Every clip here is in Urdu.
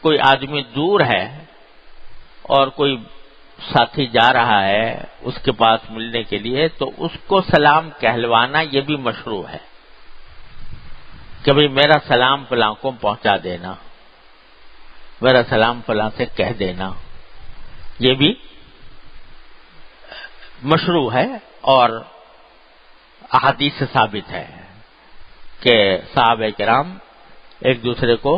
کوئی آدمی دور ہے اور کوئی ساتھی جا رہا ہے اس کے پاس ملنے کے لیے تو اس کو سلام کہلوانا یہ بھی مشروع ہے کہ بھئی میرا سلام فلاں کو پہنچا دینا، میرا سلام فلاں سے کہہ دینا، یہ بھی مشروع ہے اور احادیث سے ثابت ہے کہ صحابہ کرام ایک دوسرے کو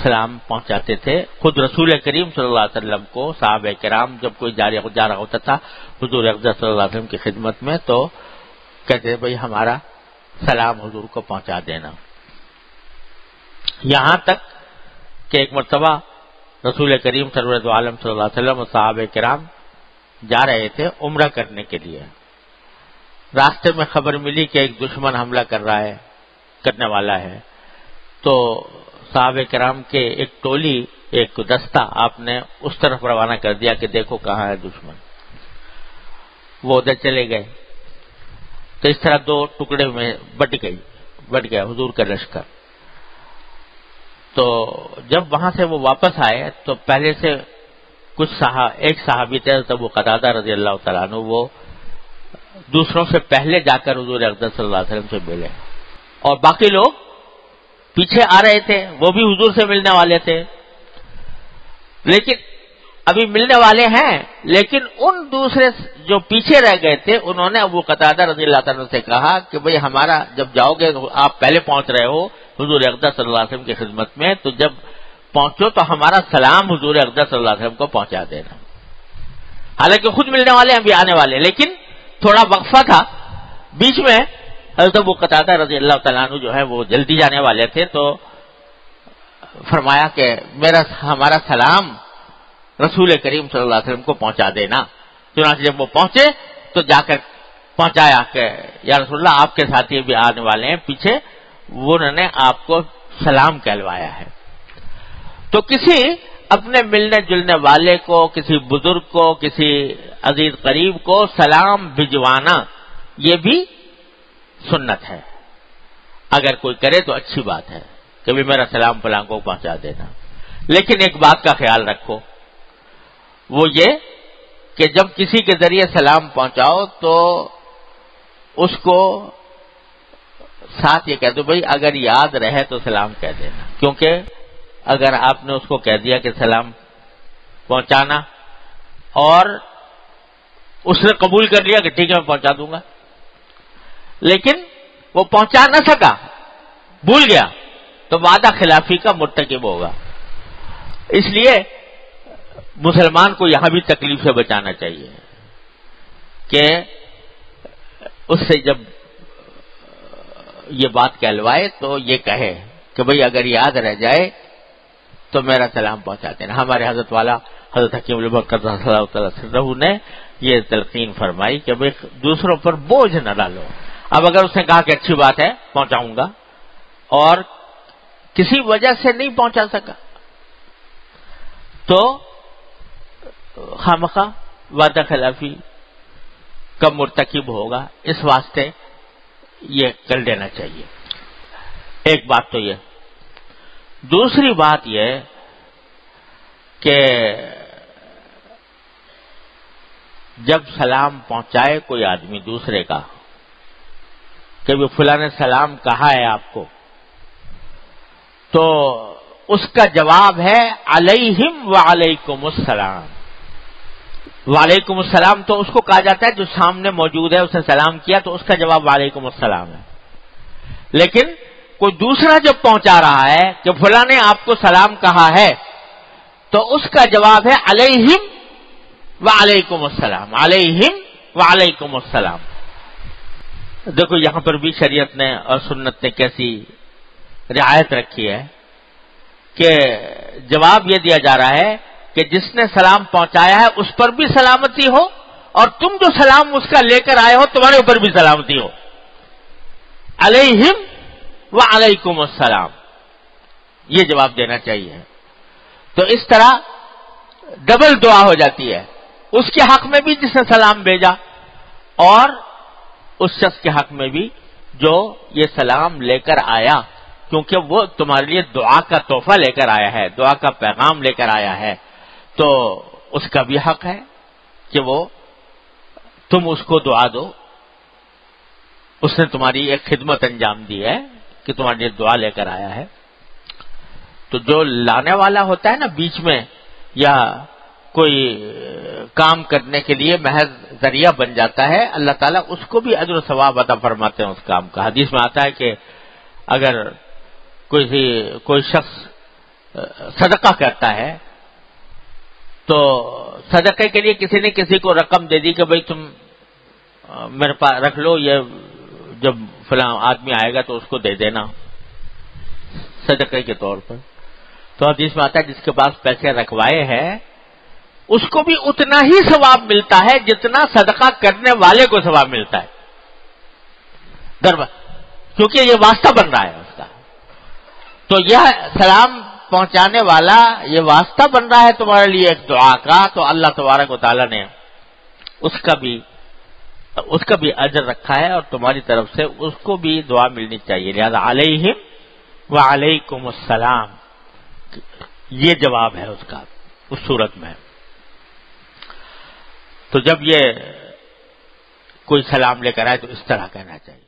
سلام پہنچاتے تھے. خود رسول کریم صلی اللہ علیہ وسلم کو صحابہ کرام جب کوئی جا رہا ہوتا تھا حضور اقدس صلی اللہ علیہ وسلم کی خدمت میں تو کہتے بھئی ہمارا سلام حضور کو پہنچا دینا. یہاں تک کہ ایک مرتبہ رسول کریم سرورت عالم صلی اللہ علیہ وسلم اور صحابہ کرام جا رہے تھے عمرہ کرنے کے لیے. راستے میں خبر ملی کہ ایک دشمن حملہ کرنے والا ہے تو صحابہ کرام کے ایک ٹولی ایک دستہ آپ نے اس طرف روانہ کر دیا کہ دیکھو کہاں ہے دشمن. وہ ادھر چلے گئے تو اس طرح دو ٹکڑے میں بٹ گیا حضور کا لشکر. تو جب وہاں سے وہ واپس آئے تو پہلے سے ایک صحابی تھے ابو قتادہ رضی اللہ تعالیٰ عنہ، وہ دوسروں سے پہلے جا کر حضور اقدس صلی اللہ علیہ وسلم سے ملے اور باقی لوگ پیچھے آ رہے تھے، وہ بھی حضور سے ملنے والے تھے لیکن ابھی ملنے والے ہیں، لیکن ان دوسرے جو پیچھے رہ گئے تھے انہوں نے ابو قتادہ رضی اللہ تعالیٰ سے کہا کہ بھئی ہمارا جب جاؤ گے آپ پہلے پہنچ رہے ہو حضور اقدس صلی اللہ علیہ وسلم کی خدمت میں، تو جب پہنچو تو ہمارا سلام حضور اقدس صلی اللہ علیہ وسلم کو پہنچا دینا. حالانکہ خود ملنے والے ہیں ابھی آنے والے، لیکن تھوڑا وقفہ تھا بیچ میں. حضرت ابو قتادہ رضی اللہ تعالیٰ عنہ جو ہے وہ جلدی جانے والے تھے تو فرمایا کہ ہمارا سلام رسول کریم صلی اللہ علیہ وسلم کو پہنچا دینا. چنانچہ جب وہ پہنچے تو جا کر پہنچایا کہ یا رسول اللہ آپ کے ساتھی بھی آنے والے ہیں پیچھے، انہوں نے آپ کو سلام کہلوایا ہے. تو کسی اپنے ملنے جلنے والے کو، کسی بزرگ کو، کسی عزیز قریب کو سلام بھجوانا یہ بھی سنت ہے. اگر کوئی کرے تو اچھی بات ہے کہ بھی میرا سلام فلاں کو پہنچا دینا. لیکن ایک بات کا خیال رکھو، وہ یہ کہ جب کسی کے ذریعے سلام پہنچاؤ تو اس کو ساتھ یہ کہہ دو بھئی اگر یاد رہے تو سلام کہہ دینا، کیونکہ اگر آپ نے اس کو کہہ دیا کہ سلام پہنچانا اور اس نے قبول کر لیا کہ ٹھیک ہے میں پہنچا دوں گا، لیکن وہ پہنچا نہ سکا، بھول گیا، تو وعدہ خلافی کا مرتکب ہوگا. اس لیے مسلمان کو یہاں بھی تکلیف سے بچانا چاہیے کہ اس سے جب یہ بات کہلوائے تو یہ کہے کہ بھئی اگر یاد رہ جائے تو میرا سلام پہنچا دینا. ہمارے حضرت والا حضرت حکیم البرکت صلی اللہ تعالی وسلم نے یہ تلقین فرمائی کہ بھئی دوسروں پر بوجھ نہ ڈالو. اب اگر اس نے کہا کہ اچھی بات ہے پہنچاؤں گا اور کسی وجہ سے نہیں پہنچا سکا تو خامخواہ وعدہ خلافی کا مرتکب ہوگا. اس واسطے یہ کر لینا چاہیے. ایک بات تو یہ. دوسری بات یہ کہ جب سلام پہنچائے کوئی آدمی دوسرے کا کہ وہ فلاں نے سلام کہا ہے آپ کو، تو اس کا جواب ہے علیہم وعلیکم السلام. وعلیکم السلام تو اس کو کہا جاتا ہے جو سامنے موجود ہے، اس نے سلام کیا تو اس کا جواب وعلیکم السلام ہے. لیکن کوئی دوسرا جب پہنچا رہا ہے کہ فلاں نے آپ کو سلام کہا ہے تو اس کا جواب ہے علیہم وعلیکم السلام، علیہم وعلیکم السلام. دیکھو یہاں پر بھی شریعت نے اور سنت نے کیسی رعایت رکھی ہے کہ جواب یہ دیا جا رہا ہے کہ جس نے سلام پہنچایا ہے اس پر بھی سلامتی ہو اور تم جو سلام اس کا لے کر آئے ہو تمہارے اوپر بھی سلامتی ہو. علیہم وعلیکم السلام یہ جواب دینا چاہیے. تو اس طرح ڈبل دعا ہو جاتی ہے، اس کے حق میں بھی جس نے سلام بھیجا اور اس شخص کے حق میں بھی جو یہ سلام لے کر آیا کیونکہ وہ تمہارے لیے دعا کا تحفہ لے کر آیا ہے، دعا کا پیغام لے کر آیا ہے، تو اس کا بھی حق ہے کہ وہ تم اس کو دعا دو. اس نے تمہاری ایک خدمت انجام دی ہے کہ تمہارے لیے دعا لے کر آیا ہے. تو جو لانے والا ہوتا ہے نا بیچ میں، یا کوئی کام کرنے کے لیے محض ذریعہ بن جاتا ہے، اللہ تعالیٰ اس کو بھی اجر و ثواب عطا فرماتے ہیں اس کام کا. حدیث میں آتا ہے کہ اگر کوئی شخص صدقہ کرتا ہے تو صدقے کے لیے کسی نے کسی کو رقم دے دی کہ بھئی تم میرے پاس رکھ لو، یہ جب فلاں آدمی آئے گا تو اس کو دے دینا صدقے کے طور پر. تو حدیث میں آتا ہے جس کے پاس پیسے رکھوائے ہیں اس کو بھی اتنا ہی ثواب ملتا ہے جتنا صدقہ کرنے والے کو ثواب ملتا ہے، کیونکہ یہ واسطہ بن رہا ہے اس کا. تو یہ سلام پہنچانے والا یہ واسطہ بن رہا ہے تمہارے لیے ایک دعا کا، تو اللہ تبارک و تعالیٰ نے اس کا بھی اجر رکھا ہے اور تمہاری طرف سے اس کو بھی دعا ملنی چاہیے. لہذا علیہم وعلیکم السلام، یہ جواب ہے اس کا اس صورت میں. تو جب یہ کوئی سلام لے کر آئے تو اس طرح کہنا چاہیے.